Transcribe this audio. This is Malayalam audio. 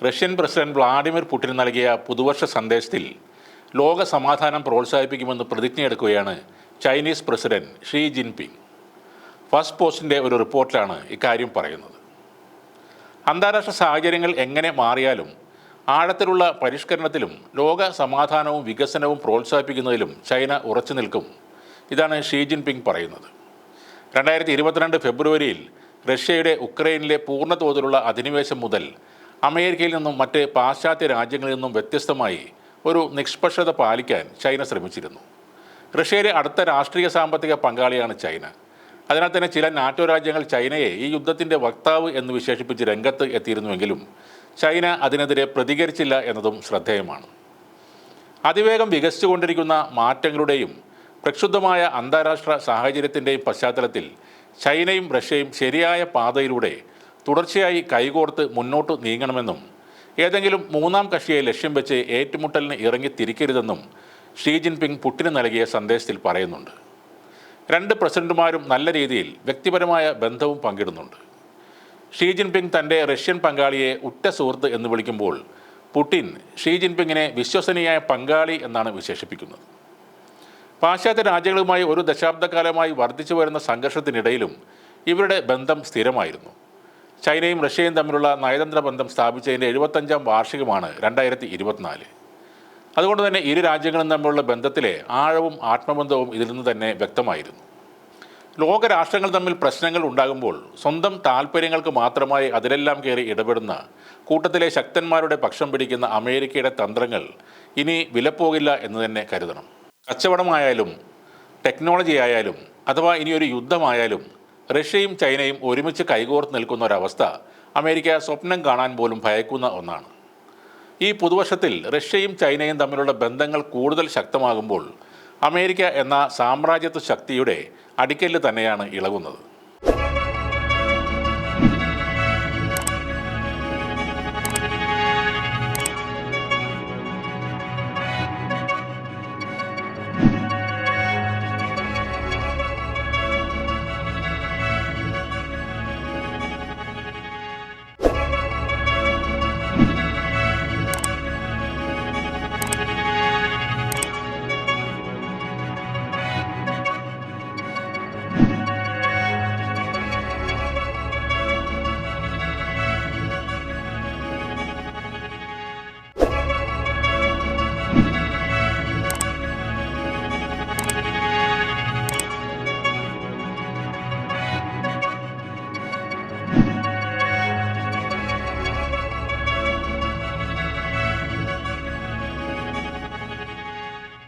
റഷ്യൻ പ്രസിഡന്റ് വ്ളാഡിമിർ പുടിൻ നൽകിയ പുതുവർഷ സന്ദേശത്തിൽ ലോക സമാധാനം പ്രോത്സാഹിപ്പിക്കുമെന്ന് പ്രതിജ്ഞയെടുക്കുകയാണ് ചൈനീസ് പ്രസിഡന്റ് ഷീ ജിൻപിങ്. ഫസ്റ്റ് പോസ്റ്റിൻ്റെ ഒരു റിപ്പോർട്ടിലാണ് ഇക്കാര്യം പറയുന്നത്. അന്താരാഷ്ട്ര സാഹചര്യങ്ങൾ എങ്ങനെ മാറിയാലും ആഴത്തിലുള്ള പരിഷ്കരണത്തിലും ലോക സമാധാനവും വികസനവും പ്രോത്സാഹിപ്പിക്കുന്നതിലും ചൈന ഉറച്ചു നിൽക്കും. ഇതാണ് ഷീ ജിൻപിങ് പറയുന്നത്. 2022 ഫെബ്രുവരിയിൽ റഷ്യയുടെ ഉക്രൈനിലെ പൂർണ്ണതോതിലുള്ള അധിനിവേശം മുതൽ അമേരിക്കയിൽ നിന്നും മറ്റ് പാശ്ചാത്യ രാജ്യങ്ങളിൽ നിന്നും വ്യത്യസ്തമായി ഒരു നിഷ്പക്ഷത പാലിക്കാൻ ചൈന ശ്രമിച്ചിരുന്നു. റഷ്യയിലെ അടുത്ത രാഷ്ട്രീയ സാമ്പത്തിക പങ്കാളിയാണ് ചൈന. അതിനാൽ തന്നെ ചില നാറ്റോ രാജ്യങ്ങൾ ചൈനയെ ഈ യുദ്ധത്തിൻ്റെ വക്താവ് എന്ന് വിശേഷിപ്പിച്ച് രംഗത്ത് എത്തിയിരുന്നുവെങ്കിലും ചൈന അതിനെതിരെ പ്രതികരിച്ചില്ല എന്നതും ശ്രദ്ധേയമാണ്. അതിവേഗം വികസിച്ചുകൊണ്ടിരിക്കുന്ന മാറ്റങ്ങളുടെയും പ്രക്ഷുബ്ധമായ അന്താരാഷ്ട്ര സാഹചര്യത്തിൻ്റെയും പശ്ചാത്തലത്തിൽ ചൈനയും റഷ്യയും ശരിയായ പാതയിലൂടെ തുടർച്ചയായി കൈകോർത്ത് മുന്നോട്ട് നീങ്ങണമെന്നും ഏതെങ്കിലും മൂന്നാം കക്ഷിയെ ലക്ഷ്യം വെച്ച് ഏറ്റുമുട്ടലിന് ഇറങ്ങിത്തിരിക്കരുതെന്നും ഷീ ജിൻപിങ് പുടിന് നൽകിയ സന്ദേശത്തിൽ പറയുന്നുണ്ട്. രണ്ട് പ്രസിഡന്റുമാരും നല്ല രീതിയിൽ വ്യക്തിപരമായ ബന്ധവും പങ്കിടുന്നുണ്ട്. ഷീ ജിൻപിങ് തൻ്റെ റഷ്യൻ പങ്കാളിയെ ഉറ്റ സുഹൃത്ത് എന്ന് വിളിക്കുമ്പോൾ പുടിൻ ഷീ ജിൻപിങ്ങിനെ വിശ്വസനീയമായ പങ്കാളി എന്നാണ് വിശേഷിപ്പിക്കുന്നത്. പാശ്ചാത്യ രാജ്യങ്ങളുമായി ഒരു ദശാബ്ദക്കാലമായി വർദ്ധിച്ചു വരുന്ന സംഘർഷത്തിനിടയിലും ഇവരുടെ ബന്ധം സ്ഥിരമായിരുന്നു. ചൈനയും റഷ്യയും തമ്മിലുള്ള നയതന്ത്ര ബന്ധം സ്ഥാപിച്ചതിൻ്റെ 75ാം വാർഷികമാണ് 2024. അതുകൊണ്ട് തന്നെ ഇരു രാജ്യങ്ങളും തമ്മിലുള്ള ബന്ധത്തിലെ ആഴവും ആത്മബന്ധവും ഇതിൽ നിന്ന് തന്നെ വ്യക്തമായിരുന്നു. ലോകരാഷ്ട്രങ്ങൾ തമ്മിൽ പ്രശ്നങ്ങൾ ഉണ്ടാകുമ്പോൾ സ്വന്തം താല്പര്യങ്ങൾക്ക് മാത്രമായി അതിലെല്ലാം കയറി ഇടപെടുന്ന കൂട്ടത്തിലെ ശക്തന്മാരുടെ പക്ഷം പിടിക്കുന്ന അമേരിക്കയുടെ തന്ത്രങ്ങൾ ഇനി വിലപ്പോകില്ല എന്ന് തന്നെ കരുതണം. കച്ചവടമായാലും ടെക്നോളജി ആയാലും അഥവാ ഇനിയൊരു യുദ്ധമായാലും റഷ്യയും ചൈനയും ഒരുമിച്ച് കൈകോർത്ത് നിൽക്കുന്ന ഒരവസ്ഥ അമേരിക്ക സ്വപ്നം കാണാൻ പോലും ഭയക്കുന്ന ഒന്നാണ്. ഈ പുതുവർഷത്തിൽ റഷ്യയും ചൈനയും തമ്മിലുള്ള ബന്ധങ്ങൾ കൂടുതൽ ശക്തമാകുമ്പോൾ അമേരിക്ക എന്ന സാമ്രാജ്യത്വ ശക്തിയുടെ അടിക്കല്ല് തന്നെയാണ് ഇളകുന്നത്.